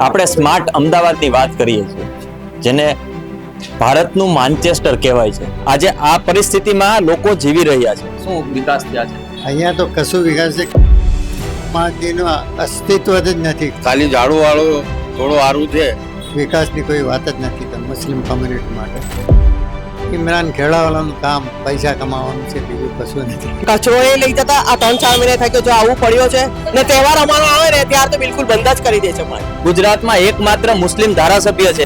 આપણે સ્માર્ટ અમદાવાદની વાત કરીએ છીએ, જેને ભારતનું માન્ચેસ્ટર કહેવાય છે. આજે આ પરિસ્થિતિમાં લોકો જીવી રહ્યા છે. શું વિકાસ થયા છે? અહીંયા તો કશું વિકાસ નું અસ્તિત્વ જ નથી. ખાલી ઝાડુ વાળું થોડું સારું છે. વિકાસની કોઈ વાત જ નથી મુસ્લિમ કોમ્યુનિટી માટે. ઇમરાન ખેડાવાલાનું કામ પૈસા કમાવાનું છે, બીજું કશું નથી. કચરો એ લઈ જતા આ 3-4 મહિને થાય કે જો આવું પડ્યો છે ને તહેવાર અમારો આવે ને ત્યારે તો બિલકુલ બંધ જ કરી દે છે. ગુજરાતમાં એકમાત્ર મુસ્લિમ ધારાસભ્ય છે.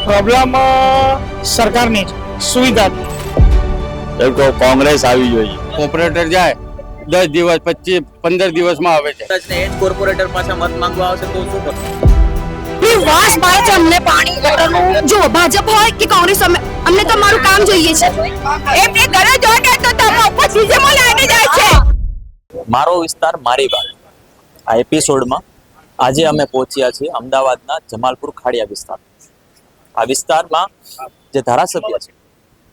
પ્રોબ્લેમ સરકારની સુવિધા. કોંગ્રેસ આવી જોઈએ. ઓપરેટર જાય 10 દિવસ 25-15 દિવસમાં આવે છે. એ જ કોર્પોરેટર પાસે મત માંગવા આવશે તો શું કરશે? વાસ મારે છે અમને પાણી ગટરનું. જો ભાજપ હોય કે કોંગ્રેસ, અમને તમારું કામ જોઈએ છે. એમને ઘરે જોડે તો તમે ઉપર સીઝમો લાગી જાય છે. મારો વિસ્તાર મારી વાત. આ એપિસોડમાં આજે અમે પહોંચ્યા છીએ અમદાવાદના જમાલપુર ખાડિયા વિસ્તાર. આ વિસ્તારમાં જે ધારાસભ્ય છે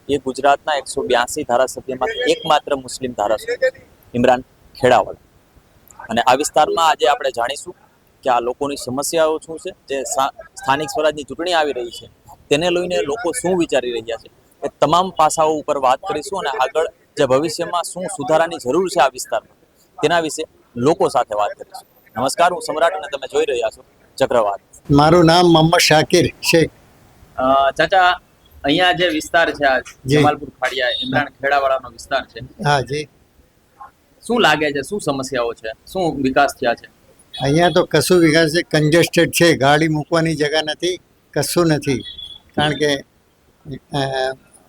એ ગુજરાતના 182 ધારાસભ્યમાંથી એકમાત્ર મુસ્લિમ ધારાસભ્ય ઇમરાન ખેડાવાલા. અને આ વિસ્તારમાં આજે આપણે જાણીશું કે આ લોકોની સમસ્યાઓ શું છે, જે સ્થાનિક સ્વરાજની ચૂંટણી આવી રહી છે તેને લઈને લોકો શું વિચારી રહ્યા છે, એ તમામ પાસાઓ ઉપર વાત કરીશું. અને આગળ જે ભવિષ્યમાં શું સુધારાની જરૂર છે આ વિસ્તારમાં તેના વિશે લોકો સાથે વાત કરીશું. નમસ્કાર, હું સમ્રાટ અને તમે જોઈ રહ્યા છો ચક્રવાત. મારું નામ મોહમ્મદ શાકિર શેખ. ચાચા, અહીંયા જે વિસ્તાર છે આ જમાલપુર ખાડિયા ઇમરાન ખેડાવાળાનો વિસ્તાર છે, હા જી. શું લાગે છે, શું સમસ્યાઓ છે, શું વિકાસ થયા છે? અહીંયા તો કશું વિકાસ છે, કન્જેસ્ટેડ છે, ગાડી મૂકવાની જગ્યા નથી, કશું નથી. કારણ કે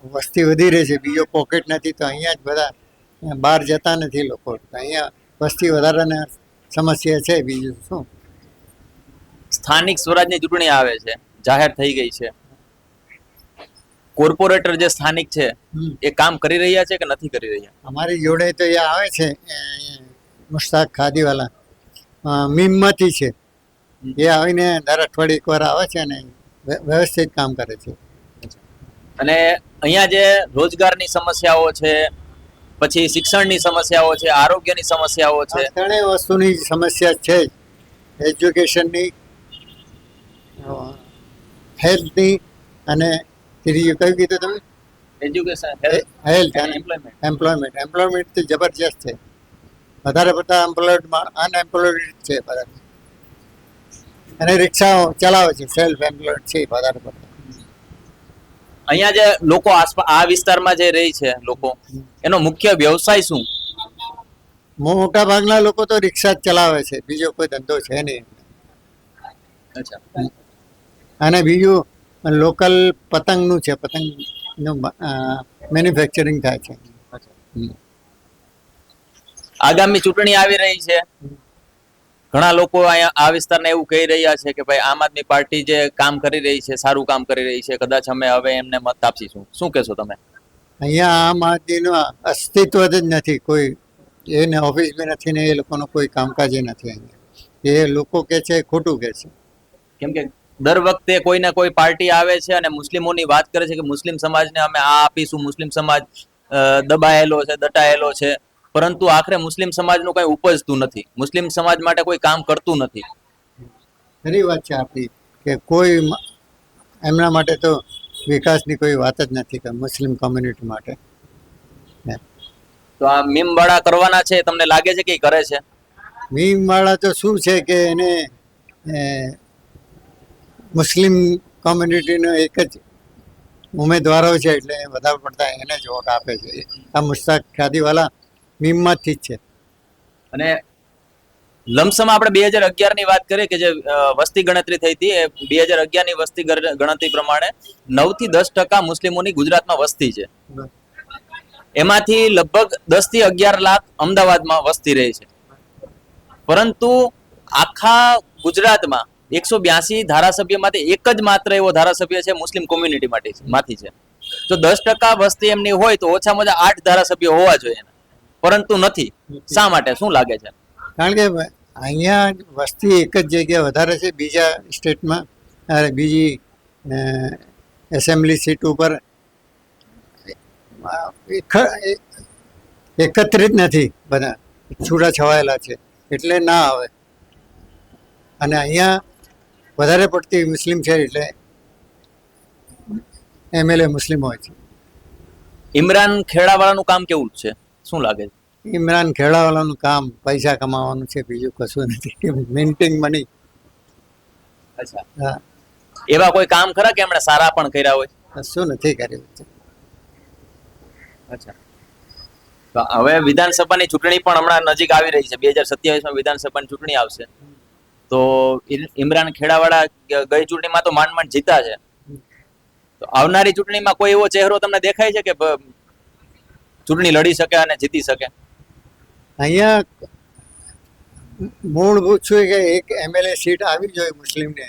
વસ્તી વધી રહી છે, બીજો પોકેટ નથી, તો અહીંયા જ બધા બહાર જતા નથી લોકો. અહીંયા વસ્તી વધારાની સમસ્યા છે, બીજું શું. સ્થાનિક સ્વરાજની ચૂંટણી આવે છે, જાહેર થઈ ગઈ છે. કોર્પોરેટર જે સ્થાનિક છે એ કામ કરી રહ્યા છે કે નથી કરી રહ્યા? અમારી જોડે તો એ આવે છે મુશ્તાક ખાદીવાલા, મીમમાંથી છે. એ આવીને દર અઠવાડિયે એકવાર આવે છે અને વ્યવસ્થિત કામ કરે છે. અને અહીંયા જે રોજગારની સમસ્યાઓ છે, પછી શિક્ષણની સમસ્યાઓ છે, આરોગ્યની સમસ્યાઓ છે, ત્રણેય વસ્તુની સમસ્યા છે. એજ્યુકેશનની, હેલ્થની અને ત્રીજું કયું કીધું તમે? એજ્યુકેશન, હેલ્થ અને એમ્પ્લોયમેન્ટ. એમ્પ્લોયમેન્ટ તો જબરજસ્ત છે. વધારે પડતા અનએમ્પ્લોયડ છે બધા. અને રિક્ષાઓ ચલાવે છે, સેલ્ફ એમ્પ્લોયડ છે વધારે પડતા. અહીંયા જે લોકો આ વિસ્તારમાં જે રહી છે લોકો, એનો મુખ્ય વ્યવસાય શું? મોટા ભાગના લોકો તો રિક્ષા જ ચલાવે છે, બીજો કોઈ ધંધો છે નહીં. અચ્છા. અને બીજું લોકલ પતંગનું છે, પતંગનું મેન્યુફેક્ચરિંગ થાય છે. આગામી ચૂંટણી આવી રહી છે, ઘણા લોકો અહીંયા આ વિસ્તારને એવું કહી રહ્યા છે કે ભાઈ આમ આદમી પાર્ટી જે કામ કરી રહી છે, સારું કામ કરી રહી છે, કદાચ અમે હવે એમને મત આપીશું. શું કહેશો તમે? અહીંયા આમ આદમીનું અસ્તિત્વ જ નથી. કોઈ એને ઓફિસ બી નથી ને એ લોકોનું કોઈ કામકાજ નથી અહીંયા. એ લોકો કે છે ખોટું કે છે. કેમ કે દર વખતે કોઈ ના કોઈ પાર્ટી આવે છે અને મુસ્લિમોની વાત કરે છે કે મુસ્લિમ સમાજને અમે આ આપીશું, મુસ્લિમ સમાજ દબાયેલો છે, દટાયેલો છે, પરંતુ આખરે મુસ્લિમ સમાજનું કઈ ઉપજતું નથી, મુસ્લિમ સમાજ માટે કોઈ કામ કરતું નથી. ખરી વાત છે આપણી કે કોઈ એમના માટે તો વિકાસની કોઈ વાત જ નથી કે મુસ્લિમ કોમ્યુનિટી માટે. તો આ મીમવાળા કરવાના છે, તમને લાગે છે કે કરે છે? મીમવાળા તો શું છે કે એને મુસ્લિમ કોમ્યુનિટીનો એક જ ઉમેદવારો છે એટલે વધારે પડતા એને જ વોટ આપે છે. આ મુશ્તાક ખાદીવાલા મીમમાંથી જ છે. અને લમસમ આપણે 2011 ની વાત કરીએ કે જે વસ્તી ગણતરી થઈ હતી, એ 2011 ની વસ્તી ગણતરી પ્રમાણે 9 થી 10% મુસ્લિમોની ગુજરાતમાં વસ્તી છે. એમાંથી લગભગ 10 થી 11 લાખ અમદાવાદમાં વસ્તી રહે છે. પરંતુ આખા ગુજરાતમાં 182 ધારાસભ્યમાંથી એક જ માત્ર એવો ધારાસભ્ય છે મુસ્લિમ કોમ્યુનિટી માંથી છે. તો 10% વસ્તી એમની હોય તો ઓછામાં ઓછા 8 ધારાસભ્યો હોવા જોઈએ, પરંતુ નથી. શા માટે, શું લાગે છે? કારણ કે અહીંયા વસ્તી એક જ જગ્યાએ વધારે છે, બીજા સ્ટેટમાં બીજી એસેમ્બલી સીટ ઉપર એકત્રિત નથી, બધા છૂટા છવાયેલા છે એટલે ના આવે. અને અહીંયા વધારે પડતી મુસ્લિમ છે એટલે MLA મુસ્લિમ હોય છે. ઇમરાન ખેડાવાળાનું કામ કેવું છે, શું લાગે છે? ઇમરાન ખેડાવાલાનું કામ પૈસા કમાવાનું છે, બીજું કશું નથી. મિન્ટિંગ મની. અચ્છા, હા, એવા કોઈ કામ ખરા કે એમણે સારા પણ કર્યા હોય? કશું નથી કર્યું. અચ્છા, તો હવે વિધાનસભાની ચૂંટણી પણ હમણાં નજીક આવી રહી છે. 2027માં વિધાનસભાની ચૂંટણી આવશે, તો ઇમરાન ખેડાવાળા ગઈ ચૂંટણીમાં તો માંડ જીતા છે. તો આવનારી ચૂંટણીમાં કોઈ એવો ચહેરો તમને દેખાય છે કે ચૂંટણી લડી શકે અને જીતી શકે? અહીંયા મૂળભૂત છે કે એક MLA સીટ આવી જોઈએ મુસ્લિમને,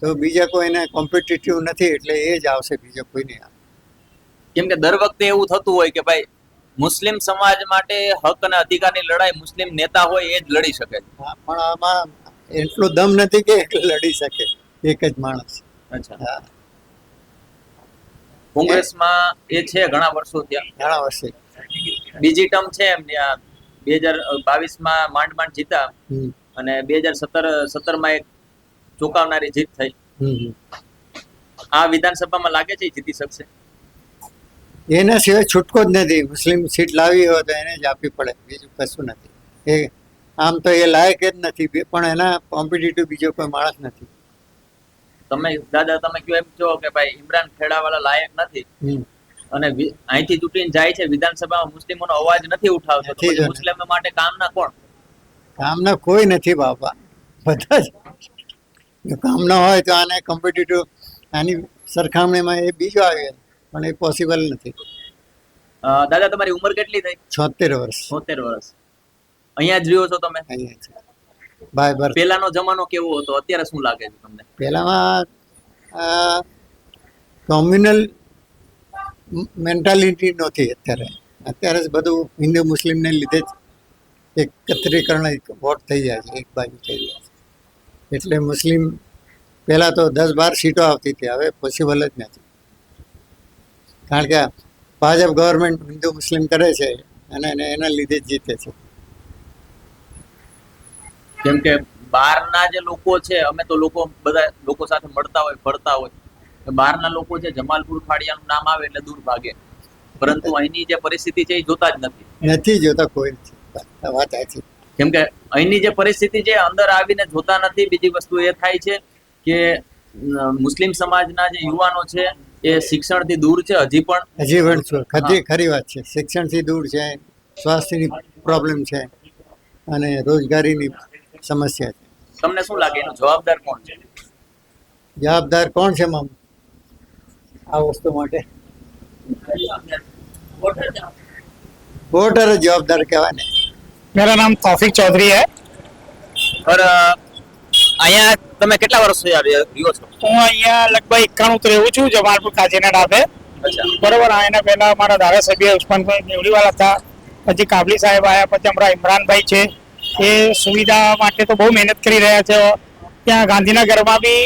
તો બીજા કોઈને કોમ્પિટિટિવ નથી એટલે એ જ આવશે, બીજો કોઈ નહીં આવે. કેમ કે દર વખતે એવું થતું હોય કે ભાઈ મુસ્લિમ સમાજ માટે હક અને અધિકારની લડાઈ મુસ્લિમ નેતા હોય એ જ લડી શકે. હા, પણ આમાં એટલો દમ નથી કે એક લડી શકે એક જ માણસ. અચ્છા, હા, કોંગ્રેસમાં એ છે ઘણા વર્ષો ત્યાં, ઘણા વર્ષે. બીજી ટર્મ છે એમની. આ 2022માં માંડ જીતા હમ, અને 2017માં એક ચોંકાવનારી જીત થઈ. હમ. આ વિધાનસભામાં લાગે છે એ જીતી શકશે? એના સિવાય છૂટકો જ નથી. મુસ્લિમ સીટ લાવી હોય તો એને જ આપવી પડે, બીજું કશું નથી. એ આમ તો એ લાયક જ નથી, પણ એના કોમ્પિટિટિવ બીજો કોઈ માણસ નથી. તમે દાદા તમે કયો એમ છો કે ભાઈ ઇમરાન ખેડાવાળા લાયક નથી હમ. અને અહીંથી ચૂંટીને જાય છે વિધાનસભામાં, મુસ્લિમોનો અવાજ નથી ઉઠાવતો, તો નથી પછી જ. મુસ્લિમો માટે કામના કોણ? કામના કોઈ નથી બાપા, બધા જ. જો કામના હોય તો આને કોમ્પિટિટિવ આની સરખામણીમાં એ બીજો આવે, પણ એ પોસિબલ નથી. દાદા તમારી ઉંમર કેટલી થઈ? 76 વર્ષ 76 વર્ષ. અહીંયા જ રહ્યો છો તમે? અહીંયા છે બાય બર્થ. પહેલાનો જમાનો કેવો હતો, અત્યારે શું લાગે છે તમને? પહેલામાં કોમ્યુનલ મેન્ટાલિટી નહોતી. અત્યારે જ બધું હિન્દુ મુસ્લિમને લીધે જ એકત્રીકરણ વોટ થઈ જાય છે, એક બાજુ થઈ જાય છે. એટલે મુસ્લિમ પહેલાં તો 10-12 સીટો આવતી હતી, હવે પોસિબલ જ નથી. કારણ કે ભાજપ ગવર્મેન્ટ હિન્દુ મુસ્લિમ કરે છે અને એના લીધે જ જીતે છે. કેમ કે બહારના જે લોકો છે, અમે તો બધા લોકો સાથે મળતા હોય ફરતા હોય, બહારના લોકો છે જમાલપુર ખાડિયાનું નામ આવે એટલે દૂર ભાગે, પરંતુ અહીંની જે પરિસ્થિતિ છે એ જોતા જ નથી જોતા કોઈ નથી. વાત સાચી. કેમ કે અહીંની જે પરિસ્થિતિ છે અંદર આવીને જોતા નથી. બીજી વસ્તુ એ થાય છે કે મુસ્લિમ સમાજના જે યુવાનો છે એ શિક્ષણથી દૂર છે હજી પણ. ખરી વાત છે. શિક્ષણથી દૂર છે, સ્વાસ્થ્યની પ્રોબ્લેમ છે અને રોજગારીની સમસ્યા છે. તમને શું લાગે એનો જવાબદાર કોણ છે? જવાબદાર કોણ છે મામ આ વસ્તુ માટે? वोटर जवाबदार कहवा ने। मेरा नाम तौफिक चौधरी है और અહીંયા તમે કેટલા વર્ષથી રહ્યો છો? હું અહીંયા લગભગ 91 રહું છું, જમાલપુર કાજીના ડાબે. બરોબર. એના પહેલા અમારા ધારાસભ્ય ઉસ્માનભાઈ મેવડીવાલા હતા, પછી કાબલી સાહેબ આવ્યા, પછી અમારા ઇમરાનભાઈ છે. એ સુવિધા માટે તો બહુ મહેનત કરી રહ્યા છે. ત્યાં ગાંધીનગરમાં બી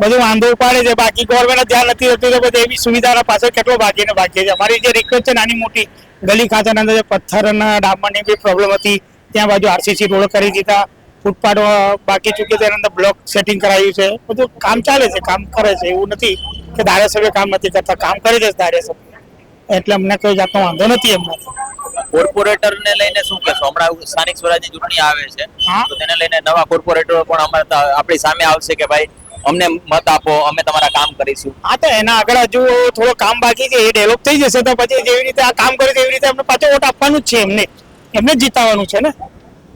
બધું વાંધો ઉપાડે છે, બાકી ગવર્મેન્ટ ધ્યાન નથી રહેતું. તો પછી એવી સુવિધાના પાછળ કેટલો ભાગીને ભાગીએ છે. અમારી જે રિક્વેસ્ટ છે નાની મોટી ગલી ખાંચાના અંદર જે પથ્થરના ડામરની બી પ્રોબ્લેમ હતી, ત્યાં બાજુ RCC રોડ કરી દીધા, ફૂટપાથ બાકી ચૂક્યો છે, એના અંદર બ્લોક સેટિંગ કરાવ્યું છે. બધું કામ ચાલે છે, કામ કરે છે. એવું નથી કે ધારાસભ્ય કામ નથી કરતા, કામ કરે છે ધારાસભ્ય. એટલે અમને કોઈ જાતનો વાંધો નથી એમનાથી. કોર્પોરેટર ને લઈને શું કહેશો? હમણાં સ્થાનિક સ્વરાજની ચૂંટણી આવે છે, તો તેને લઈને નવા કોર્પોરેટરો પણ આપણી સામે આવશે કે ભાઈ અમને મત આપો, અમે તમારા કામ કરીશું. હા, તો એના આગળ હજુ થોડો કામ બાકી છે, એ ડેવલપ થઈ જશે તો પછી જેવી રીતે આ કામ કરે છે એવી રીતે એમને પાછો વોટ આપવાનું જ છે. એમને જ જીતાવાનું છે ને.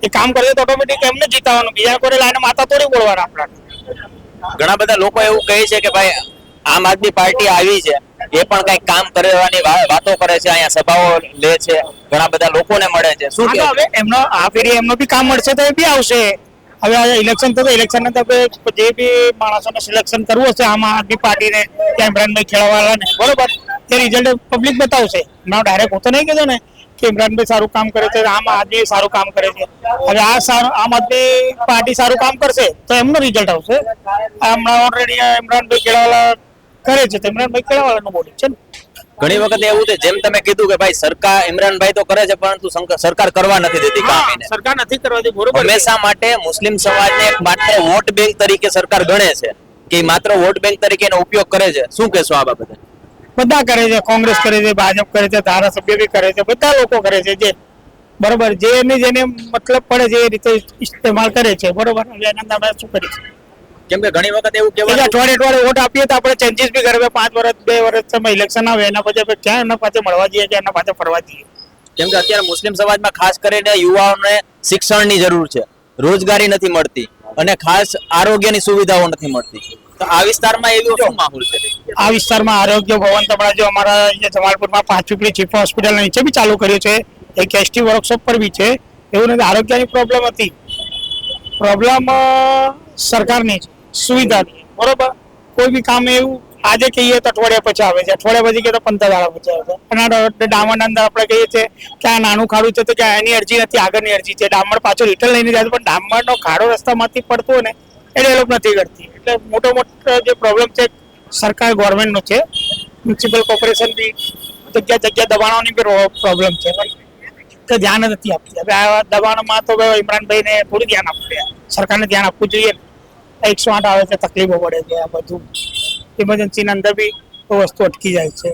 એ કામ કરે તો ઓટોમેટિક એમને જ જીતાવાનું, બીજા કોઈ લાઈને માથા તોડી બોલવાના આપણા. ઘણા બધા લોકો એવું કહે છે કે ભાઈ આમ આદમી પાર્ટી આવી છે, એ પણ કઈક કામ કરવાની વાતો કરે છે, અહીંયા સભાઓ લે છે, ઘણા બધા લોકોને મળે છે. શું કે હવે એમનો આ ફેરી એમનો બી કામ મળશે તો એ બી આવશે. હવે ઇલેક્શન થશે, ઇલેક્શન જે બી માણસોને સિલેક્શન કરવું હશે આમ આદમી પાર્ટીને કે ઇમરાનભાઈ ખેડાવાલાને, બરોબર, એ રિઝલ્ટ પબ્લિક બતાવશે. મેં ડાયરેક્ટ હું તો નહીં કહેતો ને કે ઇમરાનભાઈ સારું કામ કરે છે, આમ આદમી સારું કામ કરે છે. હવે આમ આદમી પાર્ટી સારું કામ કરશે તો એમનો રિઝલ્ટ આવશે. હમણાં ઓલરેડી ઇમરાનભાઈ ખેડાવાલા કરે છે તો ઇમરાનભાઈ ખેડાવાલાનું બોલી છે ને. ઘણી વખત એવું છે, જેમ તમે કીધું કે ભાઈ સરકાર ઇમરાનભાઈ તો કરે છે પરંતુ સરકાર કરવા નથી દેતી કામ. સરકાર નથી કરવા દેતી, બરોબર. હંમેશા માટે મુસ્લિમ સમાજને એક માત્ર વોટ બેંક તરીકે સરકાર ગણે છે. કે ઈ માત્ર વોટ બેંક તરીકે એનો ઉપયોગ કરે છે? શું કહેશો આ બાબતે? બધા કરે છે, કોંગ્રેસ કરે છે, ભાજપ કરે છે, ધારાસભ્ય બી કરે છે, બધા લોકો કરે છે. જે બરોબર જેને મતલબ પડે છે એ રીતે ઇસ્તેમાલ કરે છે. બરોબર, હવે એના આપણે શું કરીશું? કેમ કે ઘણી વખત એવું કે કહેવાય અઠવાડિયે વોટ આપીએ તો આપણે ચેન્જીસ બી કરવે. 5 વર્ષ 2 વર્ષ ઇલેક્શન આવે એના પછી આપણે ક્યાં એના પાસે મળવા જઈએ કે એના પાસે ફરવા જઈએ. કેમ કે અત્યારે મુસ્લિમ સમાજમાં ખાસ કરીને યુવાઓને શિક્ષણની જરૂર છે, રોજગારી નથી મળતી અને ખાસ આરોગ્યની સુવિધાઓ નથી મળતી. તો આ વિસ્તારમાં એવો શું માહોલ છે? આ વિસ્તારમાં આરોગ્ય ભવન તમારા જો અમારા અહીંયા જમાલપુરમાં 5 પીપળી ચીફ હોસ્પિટલ નીચે બી ચાલુ કર્યું છે, એક એસટી વર્કશોપ પર બી છે. એવું નથી આરોગ્યની પ્રોબ્લેમ હતી, પ્રોબ્લેમ સરકારની છે, સુવિધાની. બરોબર, કોઈ બી કામ એવું આજે કહીએ તો અઠવાડિયા પછી આવે છે, અઠવાડિયા પછી કહીએ તો 15 દાડા પછી આવે છે. અને ડામરના અંદર આપણે કહીએ છીએ કે આ નાનું ખાડું છે તો કે એની અરજી નથી, આગળની અરજી છે. ડામર પાછો રિટર્ન લઈને જાય પણ ડામરનો ખાડો રસ્તામાંથી પડતો હોય ને એટલે એ લોકો નથી કરતી. એટલે મોટો જે પ્રોબ્લેમ છે સરકાર ગવર્મેન્ટનો છે, મ્યુનિસિપલ કોર્પોરેશન બી જગ્યા દબાણોની બી પ્રોબ્લેમ છે કે ધ્યાન નથી આપતી. હવે આ દબાણમાં તો ઇમરાનભાઈને થોડું ધ્યાન આપવું પડે, સરકારને ધ્યાન આપવું જોઈએ. 108 આવે છે, તકલીફો પડે છે, આ બધું ઇમરજન્સીના અંદર બી વસ્તુ અટકી જાય છે.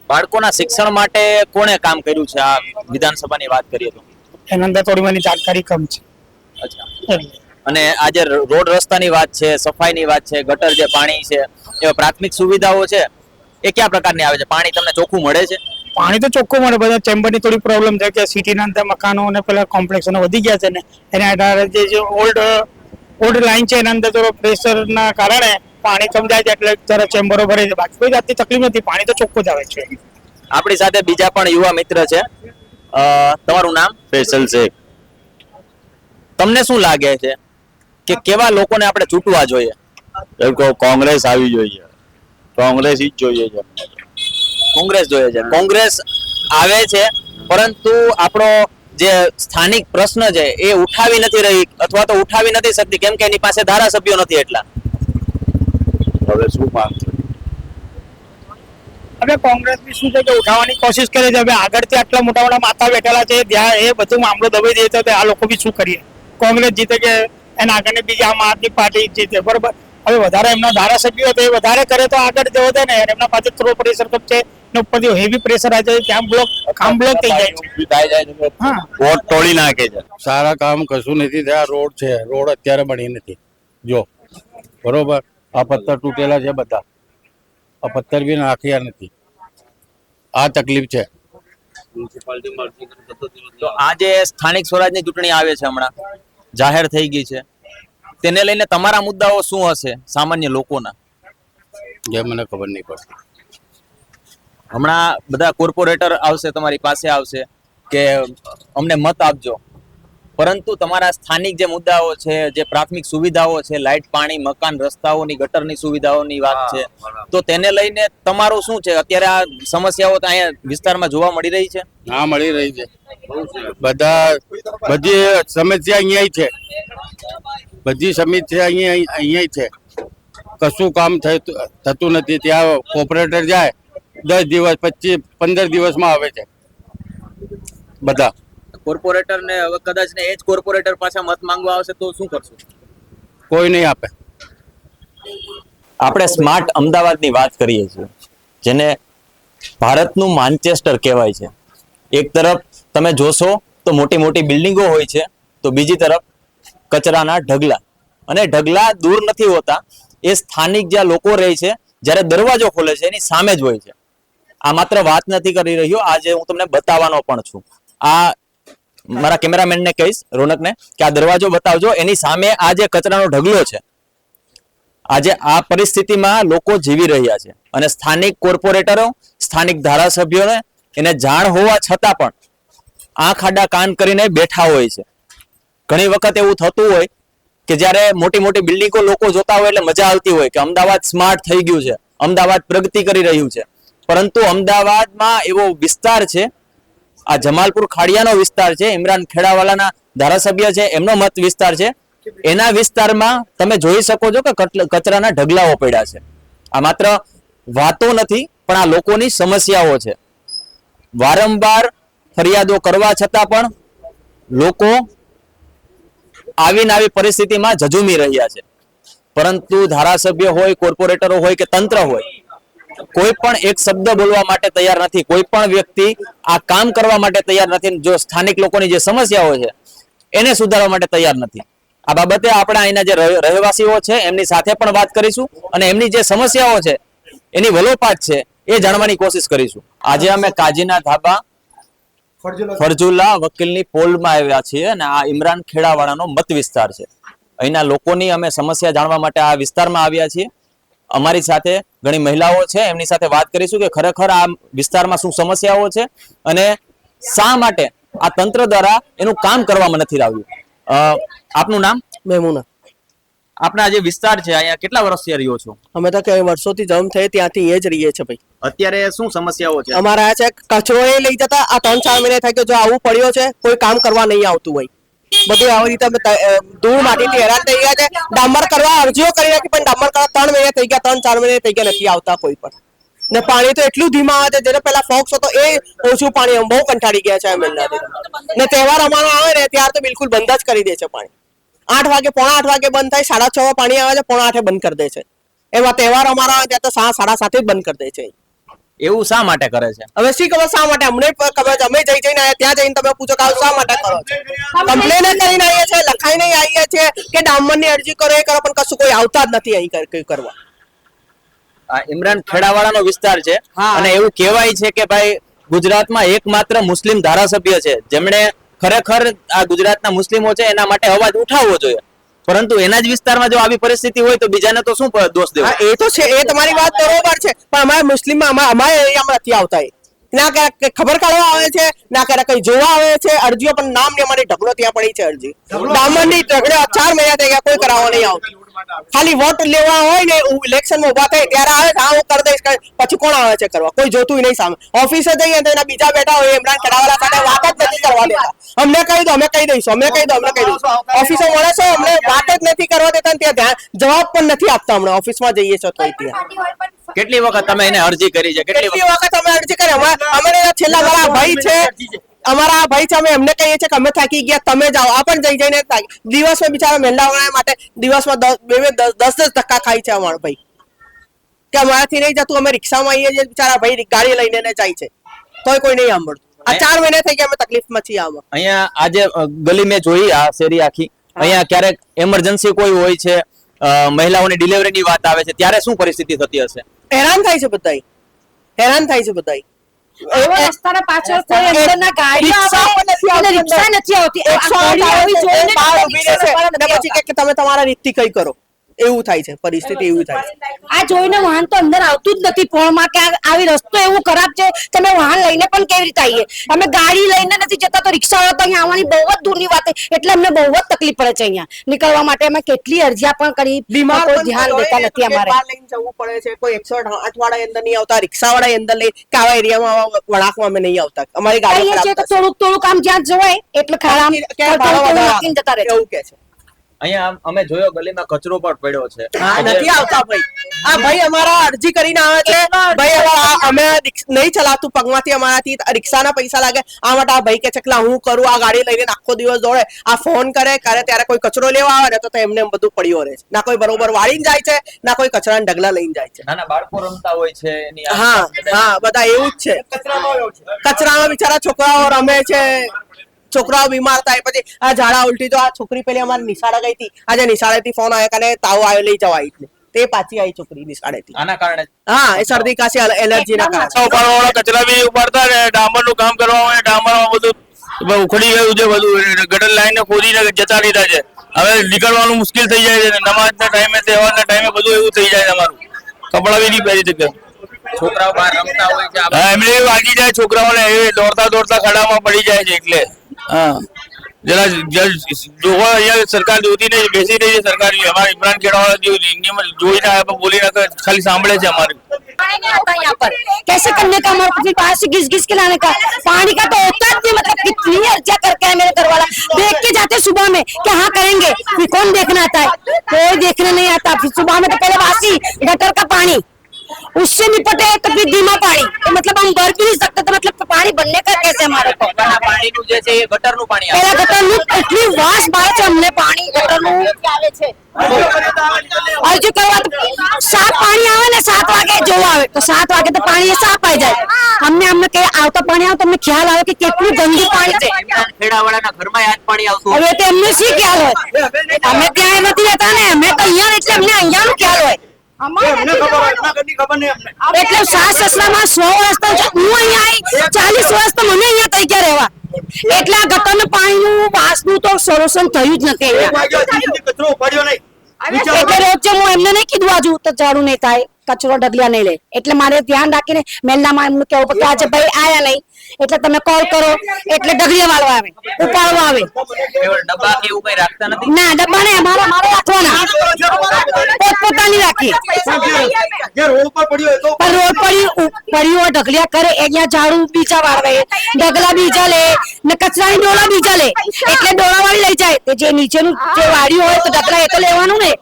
બાળકોના શિક્ષણ માટે કોણે કામ કર્યું છે આ વિધાનસભાની વાત કરીએ તો? એના અંદર થોડી મને જાણકારી કમ છે. અચ્છા. અને આજે રોડ રસ્તાની વાત છે, સફાઈની વાત છે, ગટર જે પાણી છે, એવા પ્રાથમિક સુવિધાઓ છે, એ કયા પ્રકારની આવે છે? પાણી તમને ચોખ્ખું મળે છે? પાણી તો ચોખ્ખું મળે. બધા ચેમ્બરની થોડી પ્રોબ્લેમ છે કે સિટીના અંદર મકાનો અને પેલા કોમ્પ્લેક્સો વધી ગયા છે ને એના આધારે જે ઓલ્ડ લાઈન છે એના અંદર થોડો પ્રેશરના કારણે પાણી કમ જાય છે એટલે જરા ચેમ્બરો ભરે છે. બાકી કોઈ જાતની તકલીફ નથી, પાણી તો ચોખ્ખું જ આવે છે. આપણી સાથે બીજા પણ યુવા મિત્ર છે. તમારું નામ? ફેસલ શેખ. તમને શું લાગે છે કે કેવા લોકોને આપણે ચૂંટવા જોઈએ? એમ કહો કોંગ્રેસ આવી જોઈએ, કોંગ્રેસ જ જોઈએ છે. કોંગ્રેસ જોઈએ છે. કોંગ્રેસ આવે છે પરંતુ આપણો જે સ્થાનિક પ્રશ્ન છે એ ઉઠાવી નથી રહી અથવા તો ઉઠાવી નથી શકતી કેમ કે એની પાસે ધારાસભ્યો નથી એટલા. હવે શું માંગ છે? હવે કોંગ્રેસ બી શું છે કે ઉઠાવવાની કોશિશ કરે છે. હવે આગળથી આટલા મોટા મોટા માથા બેઠેલા છે ત્યાં એ બધું મામલો દબાઈ દે તો આ લોકો બી શું કરીએ? કોંગ્રેસ જીતે કે એના આગળની બીજી આમ આદમી પાર્ટી જીતે. બરોબર, હવે વધારે એમના ધારાસભ્યો તો એ વધારે કરે તો આગળ જવો દે ને. એમના પાસે થોડો પ્રેશર કપ છે ને ઉપરથી હેવી પ્રેશર આવે છે, ત્યાં કામ બ્લોક થઈ જાય છે. હા, વોટ તોડી નાખે છે. સારા કામ કશું નથી થયા. રોડ છે, રોડ અત્યારે બની નથી. જો બરોબર, આ પથ્થર તૂટેલા છે બધા, આ પથ્થર બી નાખ્યા નથી. આ તકલીફ છે. તો આ જે સ્થાનિક સ્વરાજની ચૂંટણી આવે છે હમણાં જાહેર થઈ ગઈ છે, તેને લઈને તમારા મુદ્દાઓ શું હશે સામાન્ય લોકોના? જે મને ખબર નહીં પડતી. હમણાં બધા કોર્પોરેટર આવશે, તમારી પાસે આવશે કે અમને મત આપજો, પરંતુ તમારા સ્થાનિક જે મુદ્દાઓ છે, જે પ્રાથમિક સુવિધાઓ છે, લાઇટ, પાણી, મકાન, રસ્તાઓની, ગટરની સુવિધાઓની વાત છે, તો તેને લઈને તમારું શું છે? અત્યારે આ સમસ્યાઓ તો અહીંયા વિસ્તારમાં જોવા મળી રહી છે? હા, મળી રહી છે. બધી સમસ્યા અહીંયા છે. બધી સમસ્યા અહીંયા છે. કશું કામ થતું નથી. ત્યાં કોર્પોરેટર જાય 10 દિવસ 15 દિવસમાં આવે છે બધા. કોર્પોરેટર ને હવે કદાચ ને એ જ કોર્પોરેટર પાછા મત માંગવા આવશે તો શું કરશું? કોઈ નહીં આપે. આપણે સ્માર્ટ અમદાવાદની વાત કરીએ છીએ, જેને ભારતનું માન્ચેસ્ટર કહેવાય છે. એક તરફ તમે જોશો તો મોટી મોટી બિલ્ડિંગો હોય છે, તો બીજી તરફ કચરાના ઢગલા. અને ઢગલા દૂર નથી હોતા, એ સ્થાનિક જ્યાં લોકો રહે છે જ્યારે દરવાજો ખોલે છે એની સામે જ હોય છે. આ માત્ર વાત નથી કરી રહ્યો, આજે હું તમને બતાવવાનો પણ છું. આ મારા કેમેરામેનને કહીશ, રોનકને, કે આ દરવાજો બતાવજો. એની સામે આ જે કચરાનો ઢગલો છે, આજે આ પરિસ્થિતિમાં લોકો જીવી રહ્યા છે. અને સ્થાનિક કોર્પોરેટરો, સ્થાનિક ધારાસભ્યોને એને જાણ હોવા છતાં પણ આંખ આડા કાન કરીને બેઠા હોય છે. ઘણી વખત એવું થતું હોય કે જ્યારે મોટી મોટી બિલ્ડિંગો લોકો જોતા હોય એટલે મજા આવતી હોય કે અમદાવાદ સ્માર્ટ થઈ ગયું છે, અમદાવાદ પ્રગતિ કરી રહ્યું છે. પરંતુ અમદાવાદમાં એવો વિસ્તાર છે, આ જમાલપુર ખાડિયાનો વિસ્તાર છે, ઇમરાન ખેડાવાલાના ધારાસભ્ય છે, એમનો મત વિસ્તાર છે. એના વિસ્તારમાં તમે જોઈ શકો છો કે કચરાના ઢગલાઓ પડ્યા છે. આ માત્ર વાતો નથી પણ આ લોકોની સમસ્યાઓ છે. વારંવાર ફરિયાદો કરવા છતાં પણ લોકો આવીને આવી પરિસ્થિતિમાં ઝઝૂમી રહ્યા છે. પરંતુ ધારાસભ્ય હોય, કોર્પોરેટરો હોય કે તંત્ર હોય, કોઈ પણ એક શબ્દ બોલવા માટે તૈયાર નથી. કોઈ પણ વ્યક્તિ આ કામ કરવા માટે તૈયાર નથી. જો સ્થાનિક લોકોની જે સમસ્યાઓ છે એને સુધારવા માટે તૈયાર નથી. આ બાબતે આપણે અહીંના જે રહેવાસીઓ છે એમની સાથે પણ વાત કરીશું અને એમની જે સમસ્યાઓ છે એની વલોપાત છે એ જાણવાની કોશિશ કરીશું. આજે અમે કાજીના ધાબા ફરજુલ્લા વકીલની પોલમાં આવ્યા છીએ અને આ ઇમરાન ખેડાવાળાનો મત વિસ્તાર છે. અહીંના લોકોની અમે સમસ્યા જાણવા માટે આ વિસ્તારમાં આવ્યા છીએ. અમારી સાથે ઘણી મહિલાઓ છે, એમની સાથે વાત કરીશું કે ખરેખર આ વિસ્તારમાં શું સમસ્યાઓ છે અને શા માટે આ તંત્ર દ્વારા એનું કામ કરવામાં નથી આવ્યું. આપનું નામ? મેમુના. આપના જે વિસ્તાર છે અહીંયા કેટલા વર્ષથી રહ્યો છો? અમે તો કઈ વર્ષોથી જન્મ થઈ ત્યાંથી એ જ રહીએ છીએ ભાઈ. અત્યારે શું સમસ્યાઓ છે? અમારા આ છે કચરો એ લઈ જતા આ 3-4 મહિને થાય કે જો આવું પડ્યો છે, કોઈ કામ કરવા નહીં આવતું ભાઈ. બધું આવી રીતે ધૂળ માટીથી હેરાન થઈ ગયા છે. ડામર કરવા અરજીઓ કરી નાખી પણ ડામર કરવા 3 મહિને થઈ ગયા, 3-4 મહિને થઈ ગયા, નથી આવતા કોઈ પણ. ને પાણી તો એટલું ધીમા આવે છે, જેને પેલા ફોક્સ હતો એ ઓછું પાણી, બહુ કંટાળી ગયા છે આ મહિનાથી. ને તહેવાર અમારો આવે ને ત્યાર તો બિલકુલ બંધ જ કરી દે છે પાણી. 8 વાગે, 7:45 વાગે બંધ થાય, 6:30 પાણી આવે છે, 7:45 બંધ કરી દે છે. એમાં તહેવાર અમારો આવે ત્યાં તો 7:30 જ બંધ કરી દે છે. એવું શા માટે કરે છે? હવે શી ખબર શા માટે, અમને ખબર છે. અમે જઈને આયા, ત્યાં જઈને તમે પૂછો કે આવું શા માટે કરો છો? કમ્પ્લેન કરીને આવીએ છે, લખાઈને આવીએ છે કે ડામરની અરજી કરો એ કરો, પણ કશું કોઈ આવતા જ નથી અહીં કરવા. આ ઇમરાન ખેડાવાળાનો વિસ્તાર છે અને એવું કહેવાય છે કે ભાઈ ગુજરાતમાં એકમાત્ર મુસ્લિમ ધારાસભ્ય છે જેમણે ખરેખર આ ગુજરાતના મુસ્લિમો છે એના માટે અવાજ ઉઠાવવો જોઈએ, પરંતુ એના જ વિસ્તારમાં જો આવી પરિસ્થિતિ હોય તો બીજાને તો શું દોષ દેવો? એ તો છે, એ તમારી વાત બરોબર છે, પણ અમારા મુસ્લિમમાં અમારા એરિયામાં નથી આવતા. ના કે ખબર કાઢવા આવે છે, ના કે કઈ જોવા આવે છે. અરજીઓ પણ નામ ને અમારી ઢગલો ત્યાં પડી છે. અરજી ડામરની ઢગલો 4 મહિના થઈ ગયા, કોઈ કરાવવા નહીં આવતું. ખાલી વોટ લેવા હોય ને ઇલેક્શનમાં ઉભા થાય ત્યારે આવે છે, હા હું કરી દઈશ, પછી કોણ આવે છે કરવા? કોઈ જોતું નહીં સામે. ઓફિસે જઈએ તો એના બીજા બેઠા હોય ઇમરાન ખેડાવાળા સાથે વાત જ નથી કરવા દેતા. અમને કહી દો, અમે કહી દઈશું, અમને કહી દો, અમને કહી દઈશું. ઓફિસે મળે છે, અમને વાત જ નથી કરવા દેતા, ત્યાં જવાબ પણ નથી આપતા. હમણાં ઓફિસમાં જઈએ છો તો ત્યાં કેટલી વખત તમે એને અરજી કરી છે? કેટલી વખત અમે અરજી કરી? અમે છેલ્લા અમારા ભાઈ છે, અમારા ભાઈ છે, અમે એમને કહીએ છીએ કે અમે થાકી ગયા, તમે જાઓ. આ પણ જઈને દિવસમાં બિચારા મહિલાઓના માટે દિવસમાં 10 ધક્કા ખાય છે અમારો ભાઈ, કે અમારાથી નહીં જતું. અમે રિક્ષામાં આવીએ છીએ, બિચારા ભાઈ ગાડી લઈને જાય છે, તોય કોઈ નહીં સાંભળતું. આ 4 મહિના થઈ ગયા, અમે તકલીફમાં છીએ. આમાં અહીંયા આજે ગલી મેં જોઈ, આ શેરી આખી, અહીંયા ક્યારેક એમરજન્સી કોઈ હોય છે, મહિલાઓની ડિલિવરીની વાત આવે છે, ત્યારે શું પરિસ્થિતિ થતી હશે? હેરાન થાય છે બધા, હેરાન થાય છે બધા. રસ્તાના પાછળ કોઈ અંદરના ગાડીઓ આવે અને રિક્ષા નથી આવતી. 108 પછી કે તમે તમારા રીતથી કઈ કરો, એવું થાય છે. પરિસ્થિતિ એવી થાય છે. આ જોઈને વાહન તો અંદર આવતું જ નથી પોળમાં, કે આવી રસ્તો એવું ખરાબ છે, તમે વાહન લઈને પણ કેવી રીતે આવીએ? અમે ગાડી લઈને નથી જતા તો રિક્ષાવાળા તો અહીંયા આવવાની બહુ જ દૂરની વાત છે, એટલે અમને બહુ જ તકલીફ પડે છે અહીંયા નીકળવા માટે. અમે કેટલી અરજીઓ પણ કરી, બીમાર કોઈ ધ્યાન દેતા નથી. અમારે લઈને જવું પડે છે. કોઈ 108 વાળા અંદર નહીં આવતા, રિક્ષાવાળા અંદર લઈ કે આવા એરિયામાં વળાંકમાં અમે નહીં આવતા. અમારી ગાડી કહીએ છીએ તો થોડુંક કામ જ્યાં જવાય એટલે ખરાબ જતા રહે એવું કે છે. અહીંયા અમે જોયો ગલીમાં કચરો પણ પડ્યો છે. નથી આવતા ભાઈ. આ ભાઈ અમારા અરજી કરીને આવે છે, ભાઈ અમે નહીં ચલાવતું પગમાંથી, અમારાથી રિક્ષાના પૈસા લાગે. આ માટે આ ભાઈ કે છે કે હું કરું, આ ગાડી લઈને આખો દિવસ દોડે. આ ફોન કરે ત્યારે કોઈ કચરો લેવા આવે ને તો એમને બધું પડ્યો રહે છે. ના કોઈ બરોબર વાળીને જાય છે, ના કોઈ કચરાના ઢગલા લઈને જાય છે. નાના બાળકો રમતા હોય છે એની હા બધા એવું જ છે. કચરામાં બિચારા છોકરાઓ રમે છે, છોકરાઓ બીમાર થાય. પછી આ ઝાડા ઉલટી તો આ છોકરી પેલી અમારી નિશાળે ગઈ હતી, આજે નિશાળેથી ફોન આવ્યો કે તાવ આવ્યો, લઈ જવા આવી, તે પાછી આવી છોકરી નિશાળેથી. આના કારણે હા, એ શરદી કાશી એલર્જીના કારણે. ઉપાડવાળા કચરા બી ઉપાડતા ને ડામરનું કામ કરવા હોય, ડામરમાં બધું ઉખડી ગયું છે, બધું ગટર લાઈને ખોદીને જતા લીધા છે. હવે નીકળવાનું મુશ્કેલ થઈ જાય છે. નમાજના ટાઈમે, તહેવારના ટાઈમે બધું એવું થઈ જાય છે. અમારું કપડા બી નહીં પહેરી શકે. છોકરાઓ બહાર રમતા હોય છે, એમને વાગી જાય છોકરાઓને, એ દોડતા ખાડામાં પડી જાય છે. એટલે હા, જરા જોવા અહીંયા સરકાર જોતી નહીં, બેસી રહી છે સરકાર. અમારા ઇમરાન ખેડાવાળા જોઈને બોલી નાખે, ખાલી સાંભળે છે. અમારે नहीं आता यहाँ पर, कैसे करने का? हमारे अपने पास से घिस के लाने का, पानी का तो होता ही नहीं. मतलब कितनी अर्जियां करके है मेरे घर वाला, देख के जाते सुबह में कि हाँ करेंगे, फिर कौन देखना आता है? कोई देखने नहीं आता. फिर सुबह में तो पहले वासी गटर का पानी, उससे निपटे तो फिर धीमा पानी तो मतलब हम भर भी नहीं सकते तो मतलब पानी बनने का कैसे हमारे को પીવાના પાણીનું જે છે એ ગટરનું પાણી આવે પેલા ગટરનું એટલી વાસ બાય છે અમને પાણી ગટરનું આવે છે અરજી કરવા તો સાત પાણી આવે ને 7 વાગે જોવા આવે તો 7 વાગે તો પાણી સાફ આવી જાય અમને કે આવતા પાણી આવે તો અમને ખ્યાલ આવે કે કેટલું ગંદુ પાણી છે ખેડાવાળાના ઘરમાં આજ પાણી આવતું હવે તો એમને શી ખ્યાલ હોય અમે ત્યાં નથી રહેતા ને અમે તો અહીંયા એટલે અમને અહીંયાનો ખ્યાલ હોય એટલે સાસ સસરામાં 100 વર્ષ તો હું અહીંયા આવી 40 વર્ષ તો મને અહીંયા થઈ ગયા રહેવા એટલે આ ગટરનું પાણીનું વાસનું તો સોલ્યુશન થયું જ નથી એટલે રોજ હું એમને નહીં કીધું આજુ તો ઝાડુ નહીં થાય કચરો ડગલિયા નહીં લે એટલે મારે ધ્યાન રાખીને મહેલામાં એમનું કહેવું પડે કે આજે ભાઈ આયા નહીં એટલે તમે કોલ કરો એટલે ડગલિયા વાળવા આવે ઉપાડવા આવે ડબ્બા કે એવું કઈ રાખતા નથી ના ડબ્બા ને અમારે રાખવાના પોતપોતાની રાખી પણ રોડ પડ્યું હોય ઢગલિયા કરે અહીંયા ઝાડુ બીજા વાળવે ડગલા બીજા લે ને કચરાની ડોળા બીજા લે એટલે ડોળા વાળી લઈ જાય તે જે નીચેનું જે વાળ્યું હોય તો ઢગલા એ તો લેવાનું ને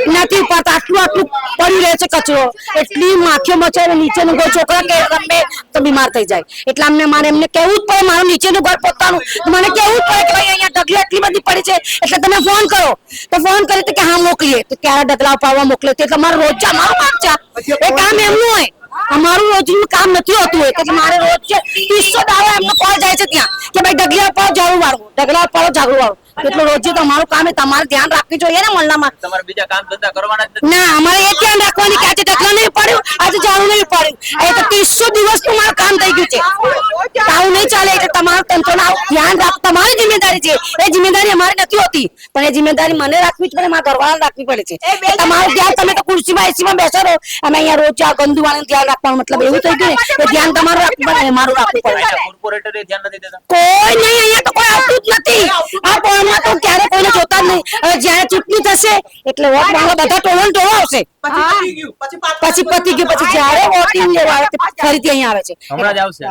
નથી ઉપાડતા આટલું પડી રહે છે કચરો એટલી માખીઓ મચે નીચેનું ઘર છોકરા કે રમે તો બીમાર થઈ જાય એટલે અમને મારે એમને કેવું જ પડે મારું નીચેનું ઘર પોતાનું મને કેવું જ પડે કે ભાઈ અહીંયા ઢગલી એટલી બધી પડી છે એટલે તમે ફોન કરો તો ફોન કરી તો કે હા મોકલીએ તો ક્યારે ઢગલા ઉપાડવા મોકલે તો તમારું રોજ અમારું કામ છે એ કામ એમનું હોય અમારું રોજનું કામ નથી હોતું હોય એટલે મારે રોજ છે 300 દાડા એમનો કોલ જાય છે ત્યાં કે ભાઈ ઢગલા ઉપાડો ઝાડુ વાળવું ઢગલા ઉપાડો ઝાડુ વાળવું એટલે રોજ તમારું કામ તમારે ધ્યાન રાખવું જોઈએ ને મહલ્લામાં તમારે બીજા કામ ધંધા કરવાના જ નથી ના અમારે એ ધ્યાન રાખવાની કે આજે ઢગલા નહીં પાડ્યું આજે ઝાડુ નહીં પાડ્યું એ તો 300 દિવસનું મારું કામ થઈ ગયું છે આવું નહીં ચાલે એટલે તમારું તંત્રનું ધ્યાન રાખ તમારી જિમ્મેદારી છે એ જિમ્મેદારી અમારી નથી હોતી પણ એ જિમ્મેદારી મને રાખવી જ પડે મારા ઘરવાળાને રાખવી પડે છે તમારું ધ્યાન તમે તો ખુરશીમાં એસીમાં બેસો રહો અને અહીંયા રોજ આ ગંદુ વાળાનું ધ્યાન રાખવાનું મતલબ એવું થઈ ગયું ને એ ધ્યાન તમારું રાખવું પડે મારું રાખવું પડે કોર્પોરેટરે ધ્યાન નથી દેતા કોઈ નહીં અહીંયા તો કોઈ આવતું જ નથી આ પોળમાં તો ક્યારે કોઈને જોતા જ નહીં હવે જ્યારે ચૂંટણી થશે એટલે વોટ માંગવા બધા ટોળો આવશે પછી પતી ગયું પછી જ્યારે વોટિંગ લેવા આવે ફરીથી અહીંયા આવે છે હમણાં જ આવશે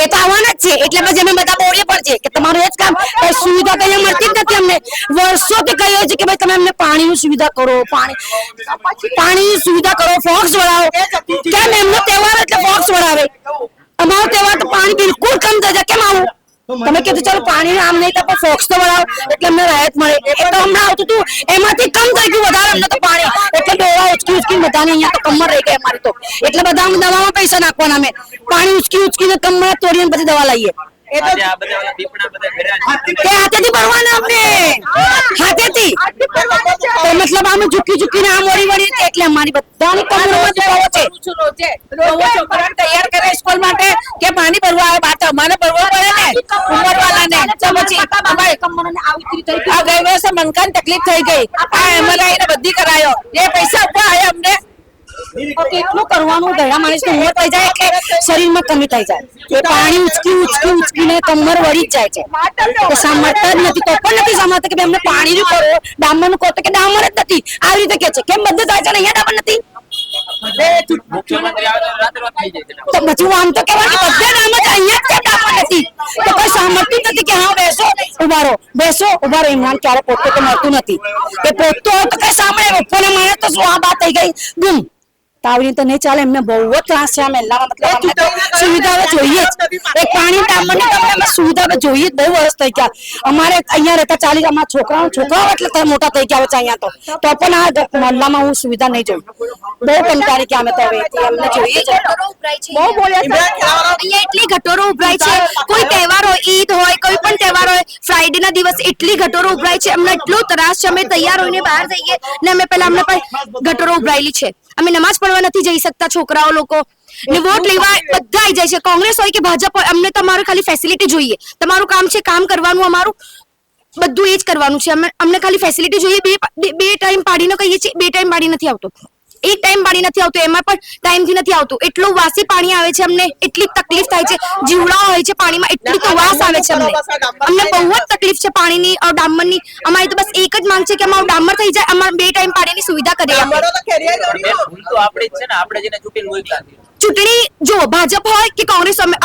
એ તો આવવાના જ છે એટલે પછી અમે બધા બોલીએ પણ છે કે તમારું એ જ કામ કઈ સુવિધા કઈ મળતી જ નથી અમને વર્ષોથી કહીએ છીએ કે ભાઈ તમે અમને પાણીની સુવિધા કરો પાણીની સુવિધા કરો ફોક્સ વળાવો કેમ એમનો તહેવાર એટલે ફોક્સ વળાવે અમારો તહેવાર તો પાણી બિલકુલ કમ થઈ જાય કેમ આવું તમે કીધું ચાલો પાણી આમ નહીં તો ફોક્સ તો વળાવો એટલે અમને રાહત મળે એ તો હમણાં આવતું હતું એમાંથી કમ થઈ ગયું વધારે અમને તો પાણી એટલે ડોળા ઉચકી બધાને અહીંયા તો કમર રહી ગઈ અમારી તો એટલે બધા દવામાં પૈસા નાખવાના અમે પાણી ઉચકીને કમર તોડીને પછી દવા લઈએ આજે આ બધા ઓલા દીપડા બધા ભર્યા છે તે હાથેથી ભરવાના અમને હાથેથી તો મતલબ આમ ઝૂકીને આમ વળી છે એટલે અમારી બધાની કમરમાં દુખાવો છે છોકરાને તૈયાર કરે સ્કૂલ માટે કે પાણી ભરવા આવે બાત અમારે ભરવા પડે ને ઉંમરવાળાને તો પછી અમારે કમરને આવી થઈ ગઈ આ ગઈ વર્ષે મનકાન તકલીફ થઈ ગઈ આ એમઆરઆઈ ને બધી કરાયો એ પૈસા ઉપર આવ્યા અમને કેટલું કરવાનું દયા માણસ ઉંમર થઈ જાય એટલે શરીરમાં કમી થઈ જાય એ પાણી ઉચકીને કમર વળી જ જાય છે તો સાંભળતા જ નથી તો પણ નથી સાંભળતા કે અમને પાણીનું કરો ડામરનું કહો તો કે ડામર જ નથી આવી રીતે કે છે કેમ બધું થાય છે ને અહીંયા ડામર નથી મુખ્યમંત્રી આવે તો રાત્રે વાત થઈ જાય છે તો પછી હું આમ તો કહેવાનું કે બધે ડામર છે અહીંયા જ ડામર નથી તો કોઈ સાંભળતું જ નથી કે હા બેસો ઉભા રહો ઇમરાન ક્યારે પોતે તો મળતું નથી એ પોતો તો કઈ સાંભળે બપોરે મારે તો શું આ વાત થઈ ગઈ ગુમ તાવરી તો નહીં ચાલે એમને બહુ જ ત્રાસ છે આ મહેલામાં મતલબ અમને તો સુવિધા જોઈએ જ એક પાણી ટાંબરની તમને સુવિધા જોઈએ જ બહુ વર્ષ થઈ ગયા અમારે અહીંયા રહેતા 40 અમારા છોકરાઓ એટલે મોટા થઈ ગયા છે અહીંયા તો પણ આ મહલ્લામાં હું સુવિધા નહીં જોઈ બહુ કંટાળી કે અમે તો હવે અમને જોઈએ જ બહુ બોલ્યા અહીંયા એટલી ગટોરો ઉભરાય છે કોઈ તહેવાર હોય ઈદ હોય કોઈ પણ તહેવાર હોય ફ્રાઈડે ના દિવસ એટલી ગટોરો ઉભરાય છે અમને એટલો ત્રાસ છે અમે તૈયાર હોઈને બહાર જઈએ ને અમે પહેલા અમને પણ ગટોરો ઉભરાયેલી છે અમે નમાઝ પડવા નથી જઈ શકતા છોકરાઓ લોકો ને વોટ લેવા બધા આવી જાય છે કોંગ્રેસ હોય કે ભાજપ હોય અમને તમારું ખાલી ફેસિલિટી જોઈએ તમારું કામ છે કામ કરવાનું અમારું બધું એ જ કરવાનું છે અમને ખાલી ફેસિલિટી જોઈએ બે ટાઈમ પાડીને કહીએ છીએ 2 ટાઈમ પાડી નથી આવતો એક ટાઈમ પાણી નથી આવતું એમાં પણ ટાઈમથી નથી આવતું એટલું વાસી પાણી આવે છે અમને એટલી તકલીફ થાય છે જીવડા હોય છે પાણીમાં એટલી તો વાસ આવે છે અમને બહુ જ તકલીફ છે પાણીની और ડામરની અમારી તો બસ એક જ માંગ છે કે અમારું ડામર થઈ જાય અમારે 2 ટાઈમ પાણીની સુવિધા કરી આપો ભૂલ તો આપણે જ છે ને આપણે જેને ચૂંટીને મોકલા ચૂંટણી જો ભાજપ હોય કે કોંગ્રેસ અમે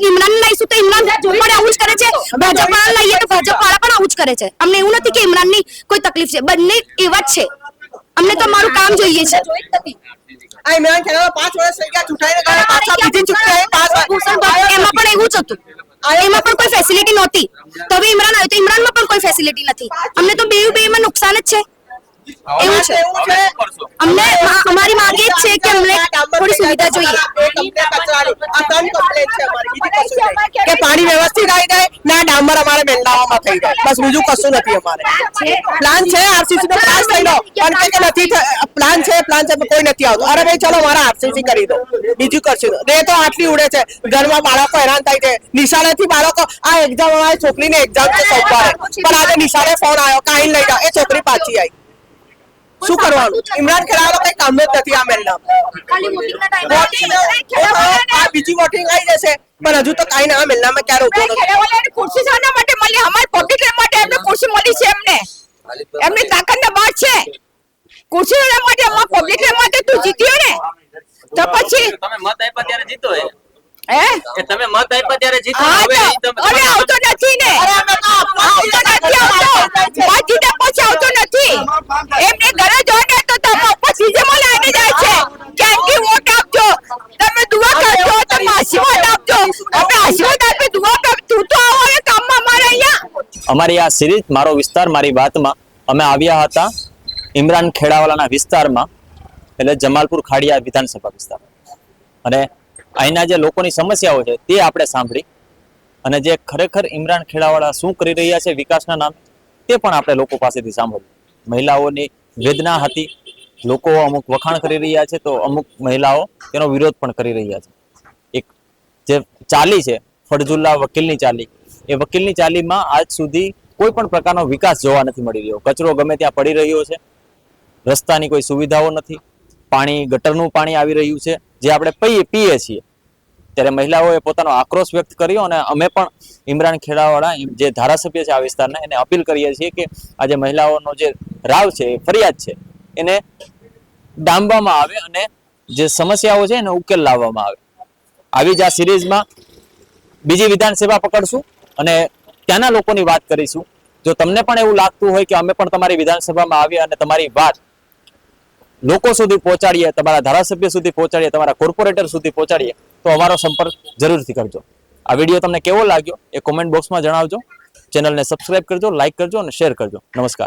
ઇમરાન લઈશું તો ઇમરાન પણ આવું જ કરે છે ભાજપ વાળા લઈએ તો ભાજપ વાળા પણ આવું જ કરે છે અમને એવું નથી કે ઇમરાનની કોઈ તકલીફ છે બંને એવા જ છે અમને તો અમારું કામ જોઈએ છે આ ઇમરાન ખેડાવાલા 5 વર્ષ થઈ ગયા ચૂંટાઈને ગયા, પાછા બીજી ચૂંટણી આવી 5 વર્ષ. એમાં પણ એવું જ હતું, એમાં પણ કોઈ ફેસિલિટી નહોતી. તો હવે ઇમરાન આવ્યો તો ઇમરાનમાં પણ કોઈ ફેસિલિટી નથી. અમને તો બેમાં નુકસાન જ છે. એવું છે. અમને અમારી માંગ એ જ છે કે અમને થોડી સુવિધા જોઈએ. કે પાણી વ્યવસ્થિત આવી જાય ના ડામર અમારે મેંદાવામાં થઈ જાય, બસ બીજું કશું નથી અમારે. પ્લાન છે આરસીસી નો પાસ થઈ લો પણ કે નથી પ્લાન છે કોઈ નથી આવતું. અરે ભાઈ ચલો મારા આરસીસી કરી દો, બીજું કરશું ને તો આટલી ઉડે છે. ઘરમાં બાળકો હેરાન થાય છે, નિશાળેથી બાળકો આ એક્ઝામ અમારી છોકરીની એક્ઝામ છે સોમવારે, પણ આજે નિશાળે ફોન આવ્યો કાઈ લઈ જાઓ, એ છોકરી પાછી આવી. શું કરવાનું? ઇમરાન ખેડાવાળો કઈ કામ જ નથી આ મેલના. આ બીજી વોટિંગ આવી જશે પણ હજુ તો કાઈ ના આ મેલનામાં ક્યારે ઉભો નથી. ખુરશી શાના માટે મળી? અમારી પબ્લિક માટે એમને ખુરશી મળી છે. એમની તાકાત ને બાદ છે. ખુરશી લેવા માટે અમાર પબ્લિક માટે તું જીત્યો ને તો પછી તમે મત આપ્યા ત્યારે જીતો હે હે એ તમે મત આપ્યા ત્યારે જીતો. હવે આવતો નથી ને, આવતો નથી, બાજીને પછી આવતો નથી. એમને ઘરે જોઈને તો તમે પછી જે મને આવીને જાય છે કેમ કે વોટ આપજો, તમે દુઆ કરજો, તમે આશીર્વાદ આપજો. અમે આશીર્વાદ આપી દુઆ કર, તું તો આવો ને કામમાં અમારે અહીંયા. અમારી આ સિરીઝ મારો વિસ્તાર મારી વાતમાં અમે આવ્યા હતા ઇમરાન ખેડાવાલાના વિસ્તારમાં, એટલે જમાલપુર ખાડિયા વિધાનસભા વિસ્તાર. અને અહીંના જે લોકોની સમસ્યાઓ છે તે આપણે સાંભળી અને જે ખરેખર ઇમરાન ખેડાવાલા શું કરી રહ્યા છે વિકાસના નામે તે પણ આપણે લોકો પાસેથી સાંભળ્યું. મહિલાઓની વેદના હતી, લોકો અમુક વખાણ કરી રહ્યા છે તો અમુક મહિલાઓ તેનો વિરોધ પણ કરી રહ્યા છે. એક જે ચાલી છે ફળજુલ્લા વકીલની ચાલી, એ વકીલની ચાલીમાં આજ સુધી કોઈ પણ પ્રકારનો વિકાસ જોવા નથી મળી રહ્યો. કચરો ગમે ત્યાં પડી રહ્યો છે, રસ્તાની કોઈ સુવિધાઓ નથી, પાણી ગટરનું પાણી આવી રહ્યું છે જે આપણે પીએ છીએ. ત્યારે મહિલાઓએ પોતાનો આક્રોશ વ્યક્ત કર્યો અને અમે પણ ઇમરાન ખેડાવાળા જે ધારાસભ્ય છે આ વિસ્તારના એને અપીલ કરીએ છીએ કે આ જે મહિલાઓનો જે રાવ છે ફરિયાદ છે એને ડામવામાં આવે અને જે સમસ્યાઓ છે એને ઉકેલ લાવવામાં આવે. આવી જ આ સિરીઝમાં બીજી વિધાનસભા પકડશું અને ત્યાંના લોકોની વાત કરીશું. જો તમને પણ એવું લાગતું હોય કે અમે પણ તમારી વિધાનસભામાં આવીએ અને તમારી વાત લોકો સુધી પહોંચાડીએ, તમારા ધારાસભ્ય સુધી પહોંચાડીએ, તમારા કોર્પોરેટર સુધી પહોંચાડીએ તો અમારો સંપર્ક જરૂરથી કરજો. આ વિડીયો તમને કેવો લાગ્યો એ કોમેન્ટ બોક્સમાં જણાવજો. ચેનલને સબસ્ક્રાઇબ કરજો, લાઈક કરજો અને શેર કરજો. નમસ્કાર.